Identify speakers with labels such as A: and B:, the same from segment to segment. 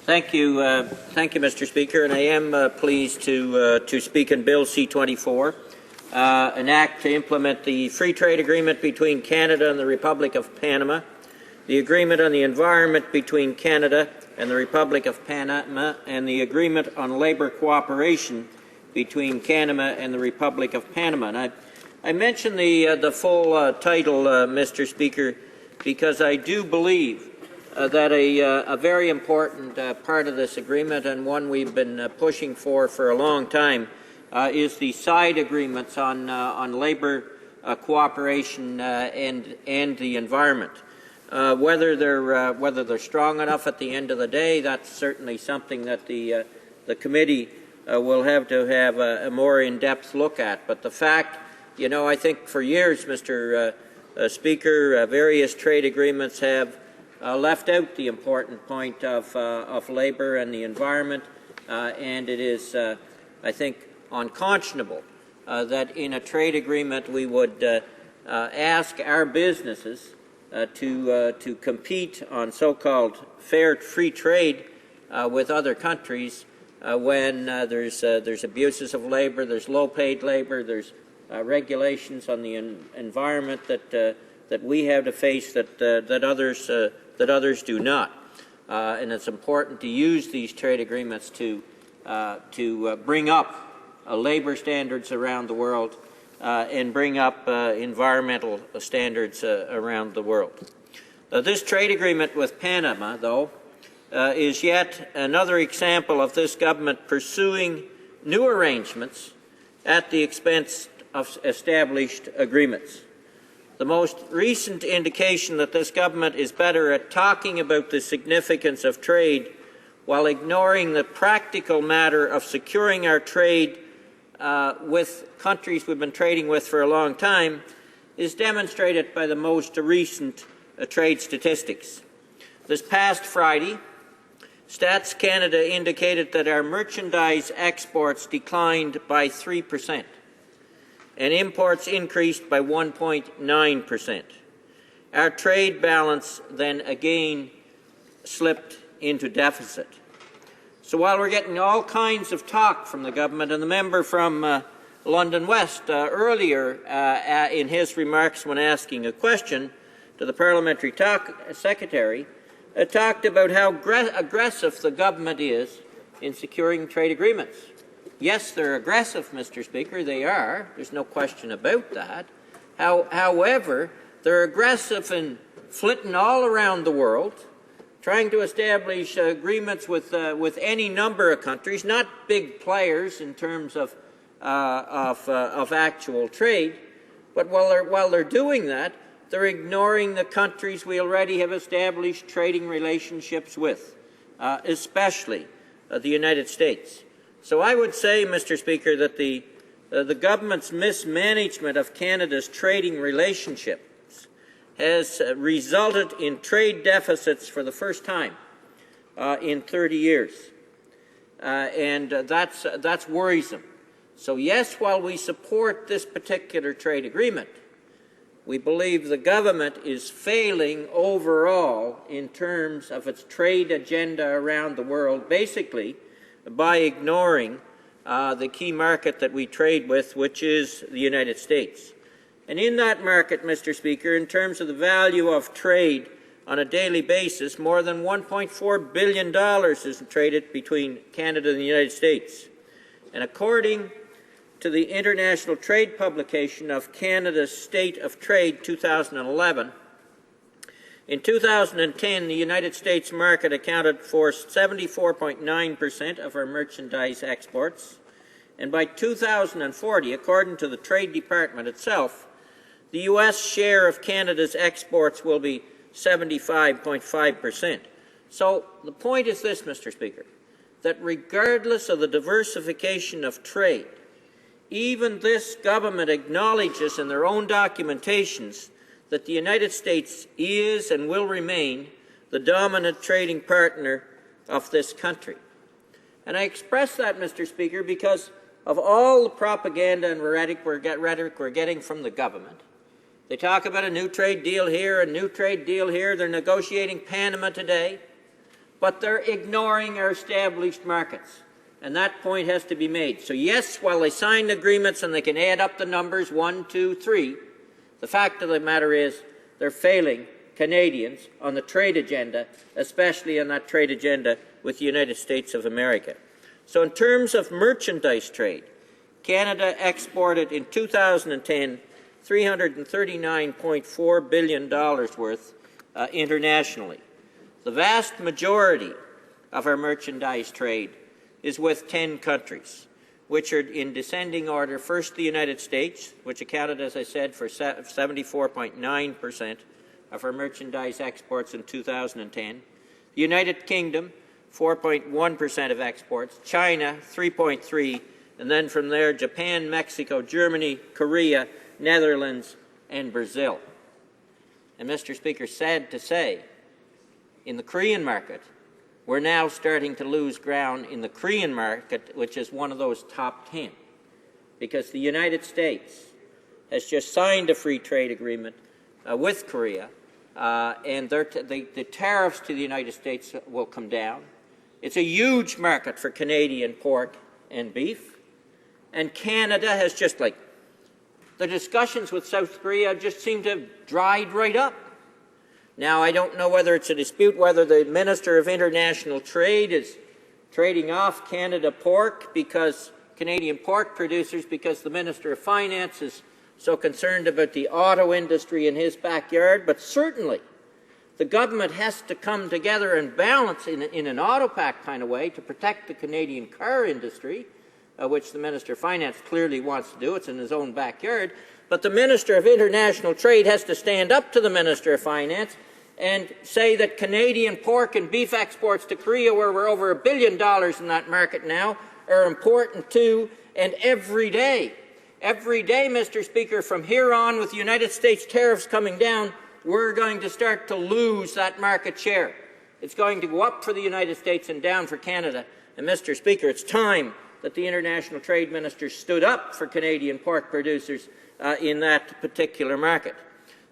A: Thank you, Mr. Speaker, and I am pleased to speak on Bill C-24, an act to implement the free trade agreement between Canada and the Republic of Panama, the agreement on the environment between Canada and the Republic of Panama, and the agreement on labour cooperation between Canada and the Republic of Panama. And I mention the full title, Mr. Speaker, because I do believe that a very important part of this agreement, and one we've been pushing for a long time, is the side agreements on labour cooperation and the environment. Whether they're strong enough at the end of the day, that's certainly something that the committee will have to have a more in-depth look at. But the fact, I think for years, Mr. Speaker, various trade agreements have left out the important point of labour and the environment, and it is, I think, unconscionable that in a trade agreement we would ask our businesses to compete on so-called fair free trade with other countries when there's abuses of labour, there's low-paid labour, there's regulations on the environment that we have to face that others do not. And it's important to use these trade agreements to bring up labour standards around the world and bring up environmental standards around the world. This trade agreement with Panama, though, is yet another example of this government pursuing new arrangements at the expense of established agreements. The most recent indication that this government is better at talking about the significance of trade while ignoring the practical matter of securing our trade with countries we've been trading with for a long time is demonstrated by the most recent trade statistics. This past Friday, Stats Canada indicated that our merchandise exports declined by 3%. And imports increased by 1.9%. Our trade balance then again slipped into deficit. So while we're getting all kinds of talk from the government, and the member from London West earlier in his remarks when asking a question to the parliamentary secretary talked about how aggressive the government is in securing trade agreements. Yes, they're aggressive, Mr. Speaker, they are. There's no question about that. However, they're aggressive in flitting all around the world, trying to establish agreements with any number of countries, not big players in terms of actual trade. But while they're doing that, they're ignoring the countries we already have established trading relationships with, especially the United States. So I would say, Mr. Speaker, that the government's mismanagement of Canada's trading relationships has resulted in trade deficits for the first time in 30 years. And that's worrisome. So yes, while we support this particular trade agreement, we believe the government is failing overall in terms of its trade agenda around the world, basically by ignoring the key market that we trade with, which is the United States. And in that market, Mr. Speaker, in terms of the value of trade on a daily basis, more than $1.4 billion is traded between Canada and the United States. And according to the International Trade Publication of Canada's State of Trade 2011, in 2010, the United States market accounted for 74.9% of our merchandise exports, and by 2040, according to the Trade Department itself, the U.S. share of Canada's exports will be 75.5%. So the point is this, Mr. Speaker, that regardless of the diversification of trade, even this government acknowledges in their own documentations that the United States is and will remain the dominant trading partner of this country. And I express that, Mr. Speaker, because of all the propaganda and rhetoric we're getting from the government. They talk about a new trade deal here, a new trade deal here. They're negotiating Panama today. but they're ignoring our established markets. And that point has to be made. So yes, while they sign agreements and they can add up the numbers 1, 2, 3, the fact of the matter is they're failing Canadians on the trade agenda, especially on that trade agenda with the United States of America. So in terms of merchandise trade, Canada exported in 2010 $339.4 billion worth internationally. The vast majority of our merchandise trade is with 10 countries, which are in descending order. First, the United States, which accounted, as I said, for 74.9% of our merchandise exports in 2010. The United Kingdom, 4.1% of exports. China, 3.3%. And then from there, Japan, Mexico, Germany, Korea, Netherlands, and Brazil. And Mr. Speaker, sad to say, in the Korean market, we're now starting to lose ground in the Korean market, which is one of those top 10, because the United States has just signed a free trade agreement with Korea, and the tariffs to the United States will come down. It's a huge market for Canadian pork and beef, and Canada has just the discussions with South Korea just seem to have dried right up. Now, I don't know whether it's a dispute whether the Minister of International Trade is trading off Canada pork because Canadian pork producers because the Minister of Finance is so concerned about the auto industry in his backyard, but certainly the government has to come together and balance in an auto pack kind of way to protect the Canadian car industry, which the Minister of Finance clearly wants to do. It's in his own backyard. But the Minister of International Trade has to stand up to the Minister of Finance and say that Canadian pork and beef exports to Korea, where we're over $1 billion in that market now, are important too. And every day, Mr. Speaker, from here on, with the United States tariffs coming down, we're going to start to lose that market share. It's going to go up for the United States and down for Canada. And Mr. Speaker, it's time that the International Trade Minister stood up for Canadian pork producers in that particular market.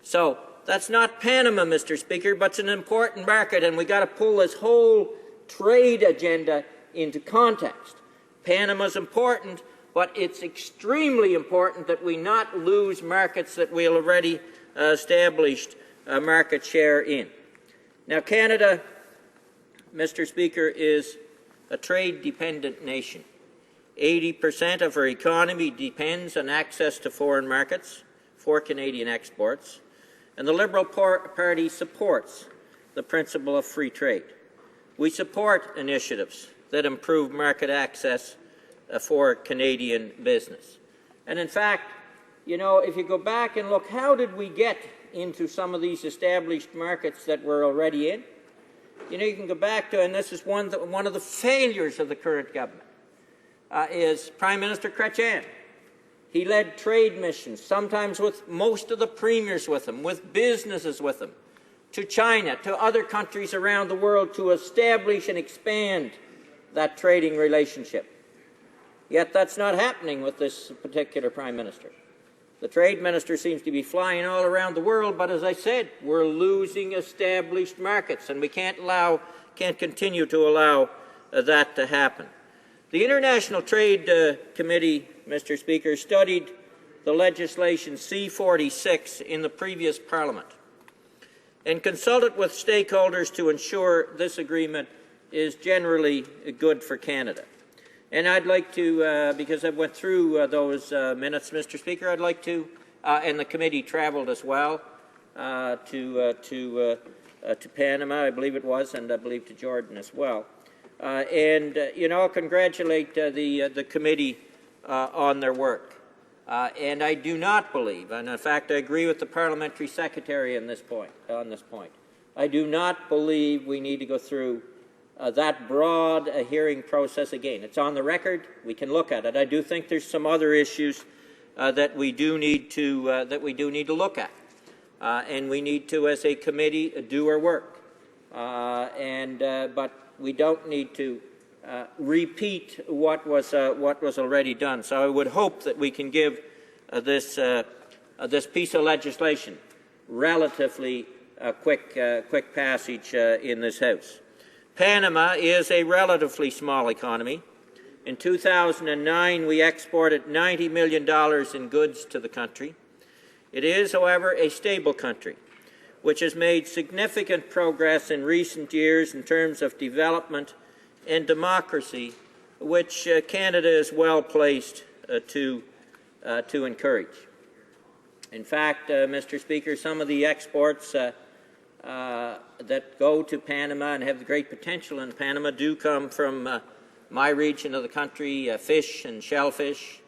A: So that's not Panama, Mr. Speaker, but it's an important market, and we've got to pull this whole trade agenda into context. Panama's important, but it's extremely important that we not lose markets that we already established a market share in. Now, Canada, Mr. Speaker, is a trade-dependent nation. 80% of our economy depends on access to foreign markets for Canadian exports, and the Liberal Party supports the principle of free trade. We support initiatives that improve market access for Canadian business. And in fact, you know, if you go back and look, how did we get into some of these established markets that we're already in? You know, you can go back to, and this is one of the failures of the current government, is Prime Minister Chrétien. He led trade missions, sometimes with most of the premiers with him, with businesses with him, to China, to other countries around the world to establish and expand that trading relationship. Yet that's not happening with this particular Prime Minister. The Trade Minister seems to be flying all around the world, but as I said, we're losing established markets, and we can't continue to allow that to happen. The International Trade Committee, Mr. Speaker, studied the legislation C-46 in the previous Parliament and consulted with stakeholders to ensure this agreement is generally good for Canada. And I'd like to, because I went through those minutes, Mr. Speaker, I'd like to, and the committee travelled as well to Panama, I believe it was, and I believe to Jordan as well. You know, congratulate the committee on their work. And I do not believe, and in fact I agree with the parliamentary secretary on this point, I do not believe we need to go through that broad hearing process again. It's on the record. We can look at it. I do think there's some other issues that we do need to look at, and we need to, as a committee, do our work. But we don't need to repeat what was already done. So I would hope that we can give this piece of legislation relatively quick passage in this House. Panama is a relatively small economy. In 2009, we exported $90 million in goods to the country. It is, however, a stable country, which has made significant progress in recent years in terms of development and democracy, which Canada is well placed to encourage. In fact, Mr. Speaker, some of the exports that go to Panama and have the great potential in Panama do come from my region of the country: fish and shellfish,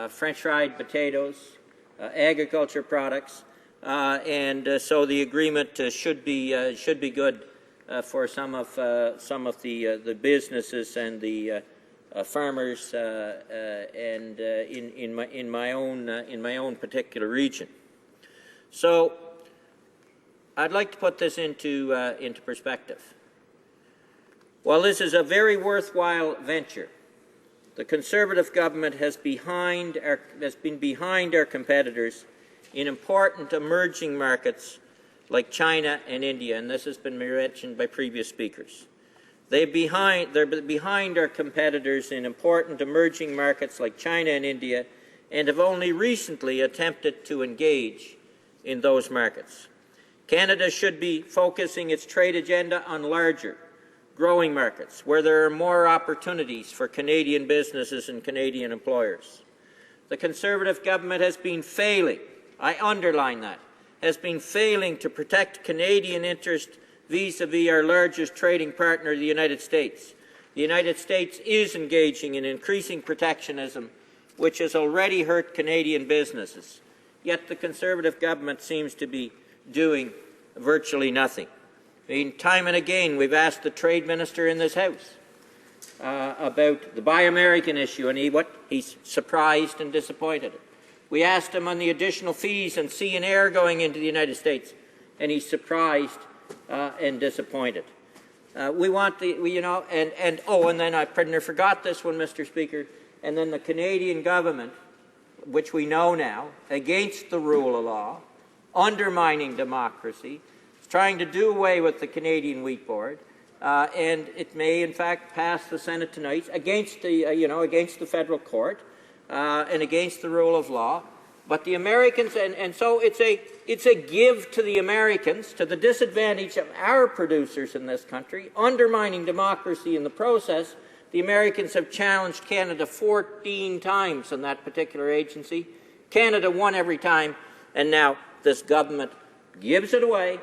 A: French fried potatoes, agriculture products, and so the agreement should be good for some of the businesses and the farmers and in my own particular region. So I'd like to put this into perspective. While this is a very worthwhile venture, the Conservative government has been behind our competitors in important emerging markets like China and India, and this has been mentioned by previous speakers. They're behind our competitors in important emerging markets like China and India, and have only recently attempted to engage in those markets. Canada should be focusing its trade agenda on larger, growing markets where there are more opportunities for Canadian businesses and Canadian employers. The Conservative government has been failing, I underline that, has been failing to protect Canadian interest vis-à-vis our largest trading partner, the United States. The United States is engaging in increasing protectionism, which has already hurt Canadian businesses. Yet the Conservative government seems to be doing virtually nothing. I mean, time and again, we've asked the Trade Minister in this House about the Buy American issue, and he's surprised and disappointed. We asked him on the additional fees on sea and air going into the United States, and he's surprised and disappointed. We want the, and then I forgot this one, Mr. Speaker, and then the Canadian government, which we know now, against the rule of law, undermining democracy, is trying to do away with the Canadian Wheat Board, and it may, in fact, pass the Senate tonight against the, against the federal court and against the rule of law. But the Americans, and so it's a give to the Americans, to the disadvantage of our producers in this country, undermining democracy in the process. The Americans have challenged Canada 14 times in that particular agency. Canada won every time, and now this government gives it away.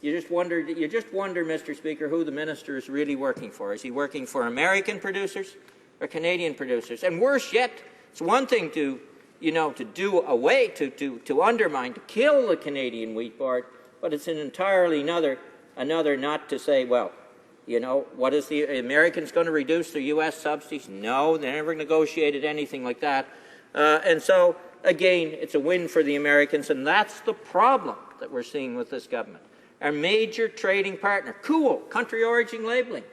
A: You just wonder, Mr. Speaker, who the minister is really working for. Is he working for American producers or Canadian producers? And worse yet, it's one thing to do away, to undermine, to kill the Canadian Wheat Board, but it's an entirely another not to say, well, what is the Americans going to reduce their U.S. subsidies? No, they never negotiated anything like that. And so, again, it's a win for the Americans, and that's the problem that we're seeing with this government. Our major trading partner, cool, country origin labeling.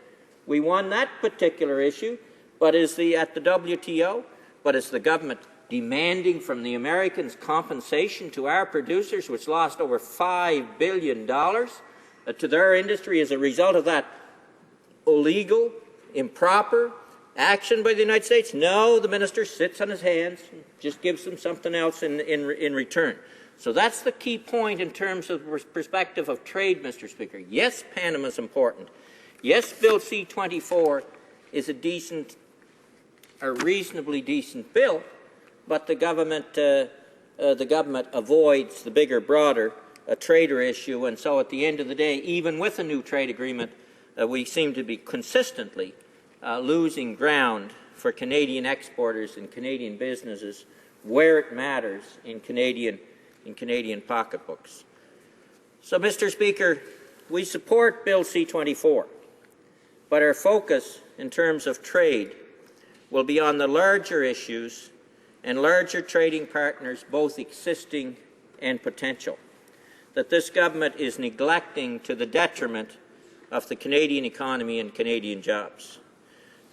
A: We won that particular issue, but at the WTO, but is the government demanding from the Americans compensation to our producers, which lost over $5 billion to their industry as a result of that illegal, improper action by the United States? No, the minister sits on his hands and just gives them something else in return. So that's the key point in terms of perspective of trade, Mr. Speaker. Yes, Panama is important. Yes, Bill C-24 is a reasonably decent bill, but the government avoids the bigger, broader trader issue, and so at the end of the day, even with a new trade agreement, we seem to be consistently losing ground for Canadian exporters and Canadian businesses where it matters in Canadian pocketbooks. So, Mr. Speaker, we support Bill C-24, but our focus in terms of trade will be on the larger issues and larger trading partners, both existing and potential, that this government is neglecting to the detriment of the Canadian economy and Canadian jobs.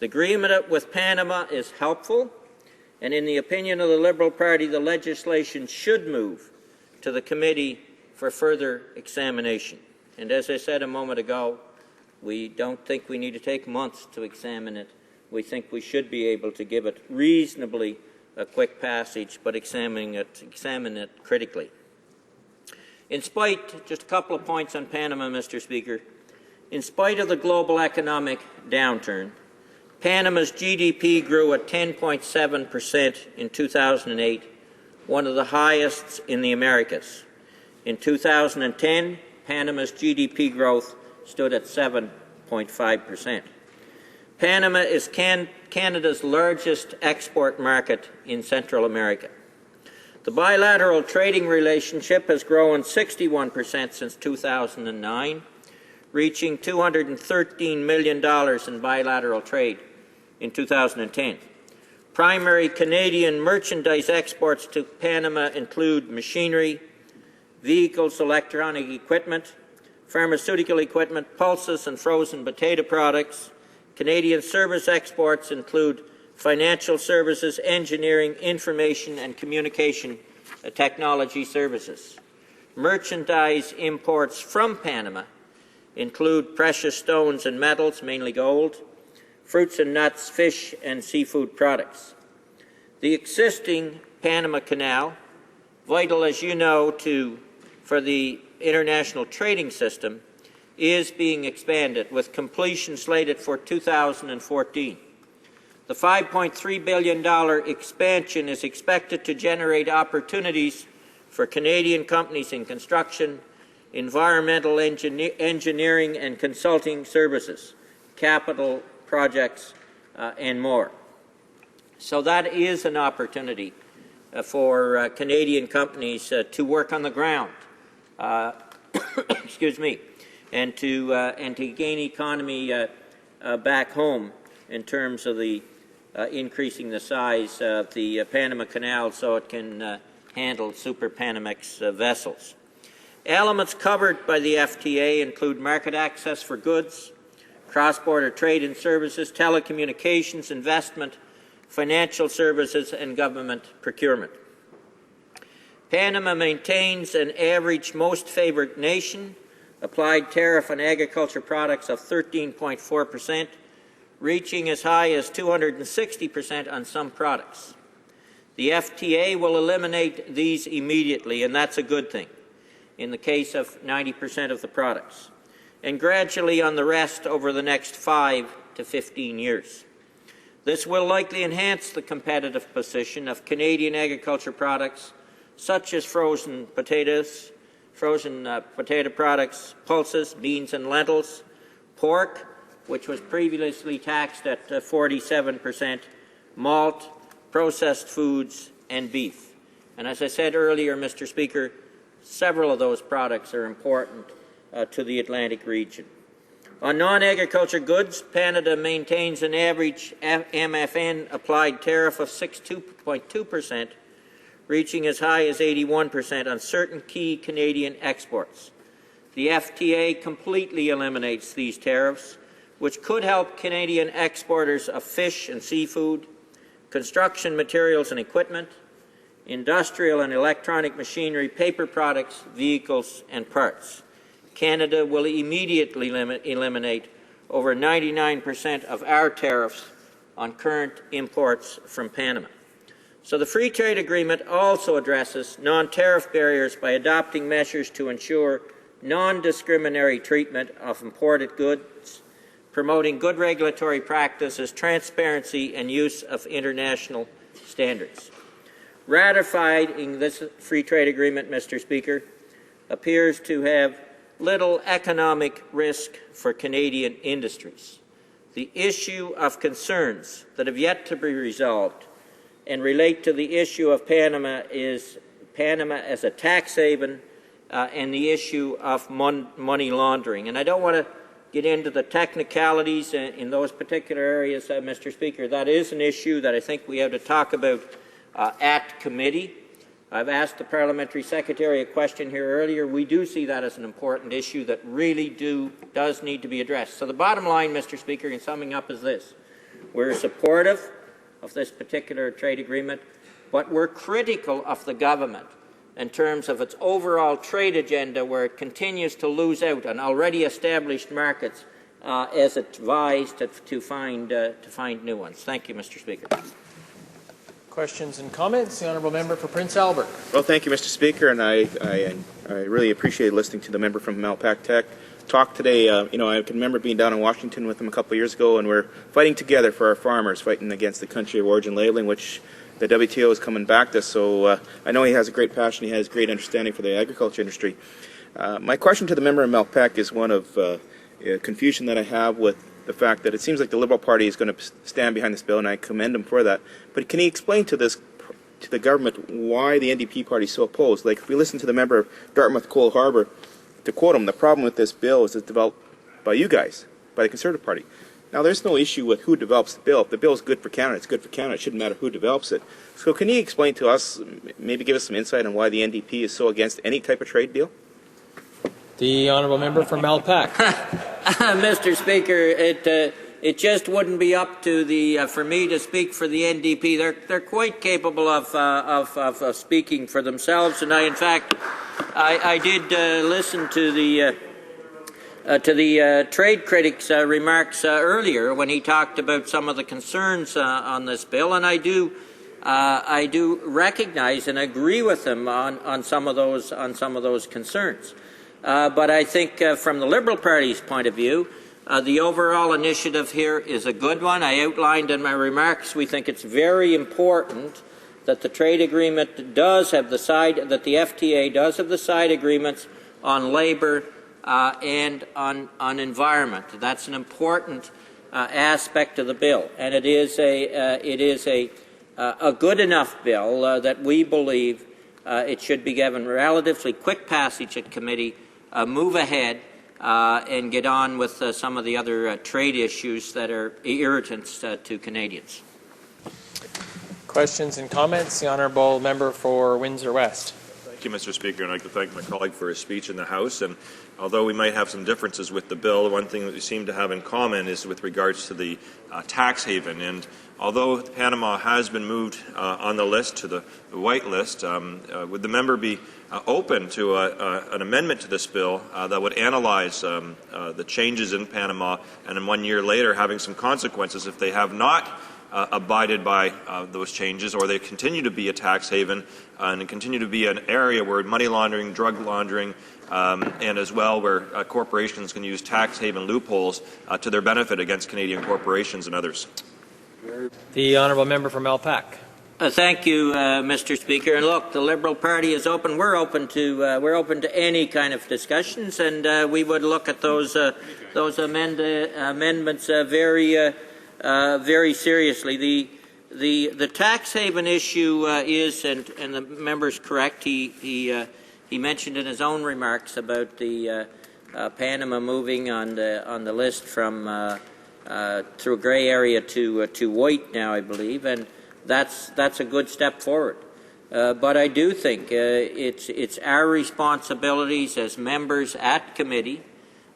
A: The agreement with Panama is helpful, and in the opinion of the Liberal Party, the legislation should move to the committee for further examination. And as I said a moment ago, We don't think we need to take months to examine it. We think we should be able to give it reasonably a quick passage, but examine it critically. In spite, just a couple of points on Panama, Mr. Speaker. In spite of the global economic downturn, Panama's GDP grew at 10.7% in 2008, one of the highest in the Americas. In 2010, Panama's GDP growth stood at 7.5%. Panama is Canada's largest export market in Central America. The bilateral trading relationship has grown 61% since 2009, reaching $213 million in bilateral trade in 2010. Primary Canadian merchandise exports to Panama include machinery, vehicles, electronic equipment, pharmaceutical equipment, pulses and frozen potato products. Canadian service exports include financial services, engineering, information and communication technology services. Merchandise imports from Panama include precious stones and metals, mainly gold, fruits and nuts, fish and seafood products. The existing Panama Canal, vital as you know for the international trading system, is being expanded, with completion slated for 2014. The $5.3 billion expansion is expected to generate opportunities for Canadian companies in construction, environmental engineering and consulting services, capital projects, and more. So that is an opportunity for Canadian companies to work on the ground, excuse me, and to gain economy back home in terms of the increasing the size of the Panama Canal so it can handle Super Panamax vessels. Elements covered by the FTA include market access for goods, cross-border trade and services, telecommunications, investment, financial services, and government procurement. Panama maintains an average most favored nation applied tariff on agriculture products of 13.4%, reaching as high as 260% on some products. The FTA will eliminate these immediately, and that's a good thing, in the case of 90% of the products, and gradually on the rest over the next 5 to 15 years. This will likely enhance the competitive position of Canadian agriculture products such as frozen potato products, pulses, beans and lentils, pork, which was previously taxed at 47%, malt, processed foods, and beef. And as I said earlier, Mr. Speaker, several of those products are important to the Atlantic region. On non-agriculture goods, Canada maintains an average MFN applied tariff of 62.2%, reaching as high as 81% on certain key Canadian exports. The FTA completely eliminates these tariffs, which could help Canadian exporters of fish and seafood, construction materials and equipment, industrial and electronic machinery, paper products, vehicles, and parts. Canada will immediately eliminate over 99% of our tariffs on current imports from Panama. So the Free Trade Agreement also addresses non-tariff barriers by adopting measures to ensure non-discriminatory treatment of imported goods, promoting good regulatory practices, transparency, and use of international standards. Ratifying this Free Trade Agreement, Mr. Speaker, appears to have little economic risk for Canadian industries. The issue of concerns that have yet to be resolved and relate to the issue of Panama is Panama as a tax haven and the issue of money laundering. And I don't want to get into the technicalities in those particular areas, Mr. Speaker. That is an issue that I think we have to talk about at committee. I've asked the Parliamentary Secretary a question here earlier. We do see that as an important issue that really does need to be addressed. So the bottom line, Mr. Speaker, in summing up is this. We're supportive of this particular trade agreement, but we're critical of the government in terms of its overall trade agenda, where it continues to lose out on already established markets as advised to find new ones. Thank you, Mr. Speaker.
B: Questions and comments? The honourable member for Prince Albert.
C: Well, thank you, Mr. Speaker, and I really appreciate listening to the member from Malpac Tech talk today. I can remember being down in Washington with him a couple of years ago, and we're fighting together for our farmers, fighting against the country of origin labeling, which the WTO is coming back to. So I know he has a great passion. He has great understanding for the agriculture industry. My question to the member of Malpac is one of confusion that I have with the fact that it seems like the Liberal Party is going to stand behind this bill, and I commend him for that. But can he explain to the government why the NDP party is so opposed? Like, if we listen to the member of Dartmouth Cole Harbour, to quote him, the problem with this bill is it's developed by you guys, by the Conservative Party. Now, there's no issue with who develops the bill. If the bill is good for Canada, it's good for Canada. It shouldn't matter who develops it. So can he explain to us, maybe give us some insight on why the NDP is so against any type of trade deal?
B: The honourable member for Malpac.
A: Mr. Speaker, it just wouldn't be up to for me to speak for the NDP. They're quite capable of speaking for themselves, and in fact, I did listen to the trade critic's remarks earlier when he talked about some of the concerns on this bill, and I do recognize and agree with him on some of those concerns. But I think from the Liberal Party's point of view, the overall initiative here is a good one. I outlined in my remarks we think it's very important that the trade agreement does have the FTA does have the side agreements on labour and on environment. That's an important aspect of the bill, and it is a good enough bill that we believe it should be given relatively quick passage at committee. Move ahead and get on with some of the other trade issues that are irritants to Canadians.
B: Questions and comments? The honourable member for Windsor West.
D: Thank you, Mr. Speaker, and I'd like to thank my colleague for his speech in the House. And although we might have some differences with the bill, one thing that we seem to have in common is with regards to the tax haven. And although Panama has been moved on the list to the white list, would the member be open to an amendment to this bill that would analyze the changes in Panama, and then 1 year later having some consequences if they have not abided by those changes, or they continue to be a tax haven and continue to be an area where money laundering, drug laundering, and as well where corporations can use tax haven loopholes to their benefit against Canadian corporations and others.
B: The honourable member for Malpac.
A: Thank you, Mr. Speaker. And look, the Liberal Party is open. We're open to any kind of discussions, and we would look at those amendments very seriously. The tax haven issue is, and the member's correct. He mentioned in his own remarks about the Panama moving on the list from through a grey area to white now, I believe, and that's a good step forward. But I do think it's our responsibilities as members at committee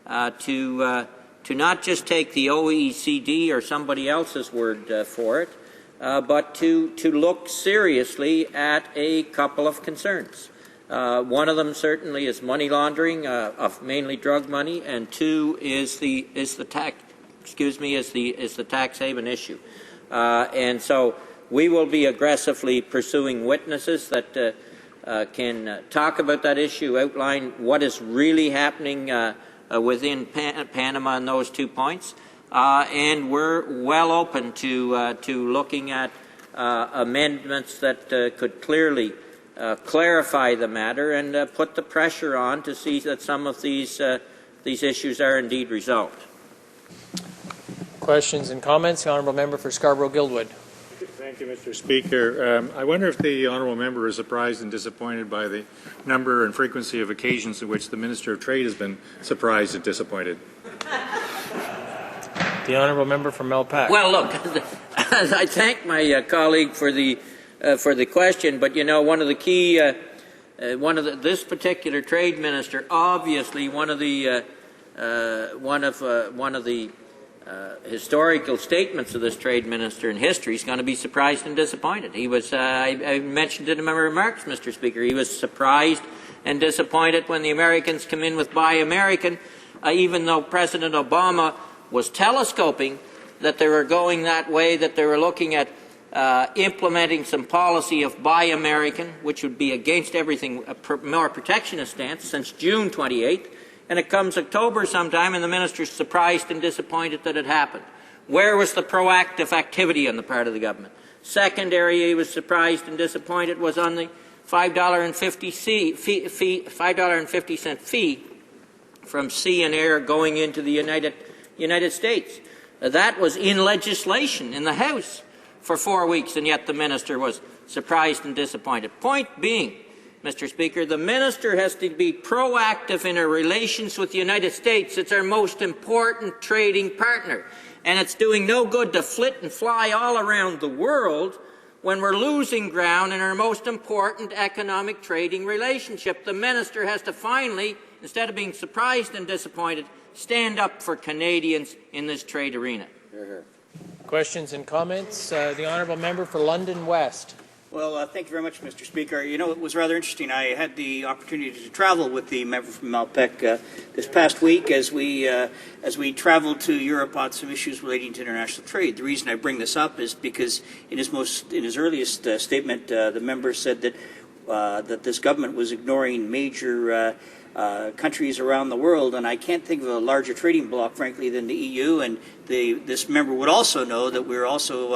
A: to not just take the OECD or somebody else's word for it, but to look seriously at a couple of concerns. One of them certainly is money laundering of mainly drug money, and two is the tax haven issue. And so we will be aggressively pursuing witnesses that can talk about that issue, outline what is really happening within Panama on those 2 points, and we're well open to looking at amendments that could clearly clarify the matter and put the pressure on to see that some of these issues are indeed resolved.
B: Questions and comments? The honourable member for Scarborough-Guildwood.
E: Thank you, Mr. Speaker. I wonder if the honourable member is surprised and disappointed by the number and frequency of occasions in which the Minister of Trade has been surprised and disappointed.
B: The honourable member from Malpac.
A: Well, look, I thank my colleague for the question, but you know, one of the key, this particular trade minister, obviously one of the historical statements of this trade minister in history is going to be surprised and disappointed. He was, I mentioned it in my remarks, Mr. Speaker, he was surprised and disappointed when the Americans come in with Buy American, even though President Obama was telescoping that they were going that way, that they were looking at implementing some policy of Buy American, which would be against everything, a more protectionist stance, since June 28th. And it comes October sometime, and the minister's surprised and disappointed that it happened. Where was the proactive activity on the part of the government? Second area he was surprised and disappointed was on the $5.50 fee from sea and air going into the United States. That was in legislation in the House for 4 weeks, and yet the minister was surprised and disappointed. Point being, Mr. Speaker, the minister has to be proactive in her relations with the United States. It's our most important trading partner. And it's doing no good to flit and fly all around the world when we're losing ground in our most important economic trading relationship. The minister has to finally, instead of being surprised and disappointed, stand up for Canadians in this trade arena.
B: Questions and comments? The honourable member for London West.
F: Well, thank you very much, Mr. Speaker. You know, it was rather interesting. I had the opportunity to travel with the member from Malpeque this past week as we traveled to Europe on some issues relating to international trade. The reason I bring this up is because in his earliest statement, the member said that that this government was ignoring major countries around the world, and I can't think of a larger trading bloc, frankly, than the EU. And this member would also know that we're also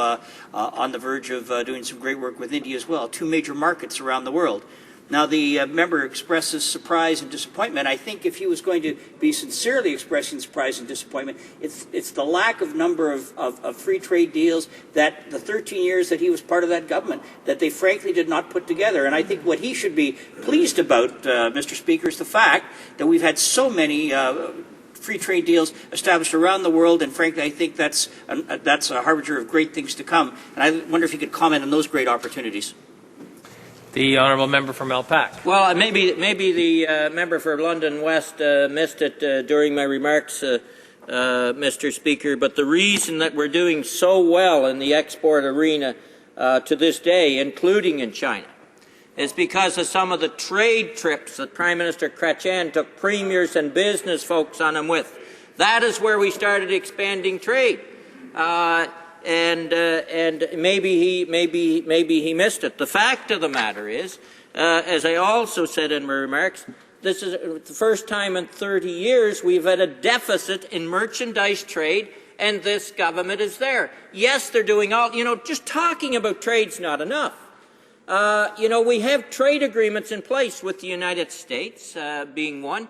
F: on the verge of doing some great work with India as well, two major markets around the world. Now, the member expresses surprise and disappointment. I think if he was going to be sincerely expressing surprise and disappointment, it's the lack of number of free trade deals that the 13 years that he was part of that government, that they frankly did not put together. And I think what he should be pleased about, Mr. Speaker, is the fact that we've had so many free trade deals established around the world, and frankly, I think that's a harbinger of great things to come. And I wonder if you could comment on those great opportunities.
B: The honourable member from Malpeque.
A: Well, maybe the member for London West missed it during my remarks, Mr. Speaker, but the reason that we're doing so well in the export arena to this day, including in China, is because of some of the trade trips that Prime Minister Chrétien took premiers and business folks on him with. That is where we started expanding trade. And maybe he missed it. The fact of the matter is, as I also said in my remarks, this is the first time in 30 years we've had a deficit in merchandise trade, and this government is there. Yes, they're doing all, just talking about trade's not enough. We have trade agreements in place with the United States, being one.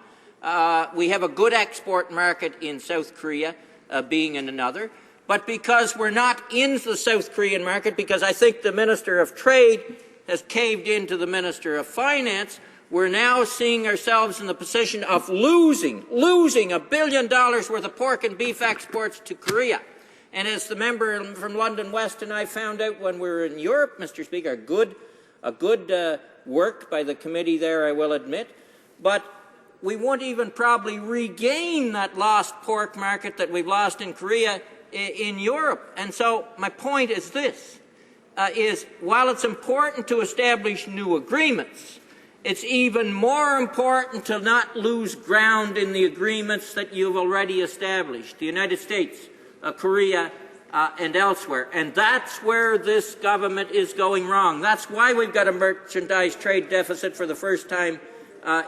A: We have a good export market in South Korea, being in another. But because we're not in the South Korean market, because I think the Minister of Trade has caved into the Minister of Finance, we're now seeing ourselves in the position of losing $1 billion worth of pork and beef exports to Korea. And as the member from London West and I found out when we were in Europe, Mr. Speaker, a good work by the committee there, I will admit, but we won't even probably regain that lost pork market that we've lost in Korea in Europe. And so my point is this, is while it's important to establish new agreements, it's even more important to not lose ground in the agreements that you've already established, the United States, Korea, and elsewhere. And that's where this government is going wrong. That's why we've got a merchandise trade deficit for the first time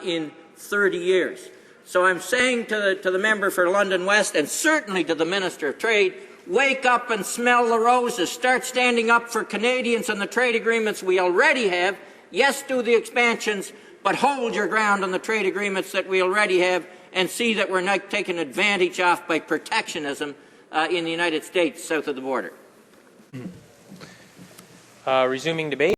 A: in 30 years. So I'm saying to the member for London West, and certainly to the Minister of Trade, wake up and smell the roses. Start standing up for Canadians and the trade agreements we already have. Yes, do the expansions, but hold your ground on the trade agreements that we already have, and see that we're not taken advantage of by protectionism in the United States south of the border.
B: Resuming debate.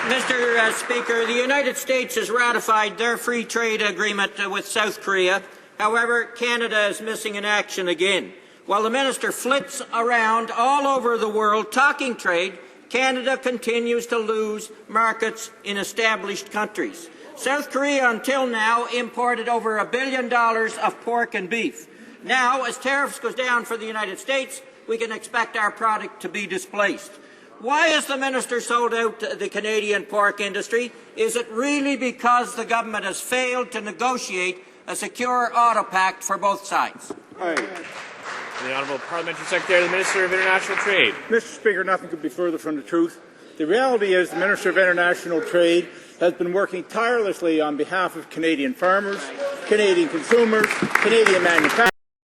A: Mr. Speaker, the United States has ratified their free trade agreement with South Korea However, Canada is missing in action again. While the minister flits around all over the world talking trade, Canada continues to lose markets in established countries. South Korea, until now, imported over $1 billion of pork and beef. Now, as tariffs goes down for the United States, we can expect our product to be displaced. Why has the minister sold out the Canadian pork industry? Is it really because the government has failed to negotiate a secure auto pact for both sides?
B: The Honourable Parliamentary Secretary, the Minister of International Trade.
G: Mr. Speaker, nothing could be further from the truth. The reality is the Minister of International Trade has been working tirelessly on behalf of Canadian farmers, Canadian consumers, Canadian manufacturers.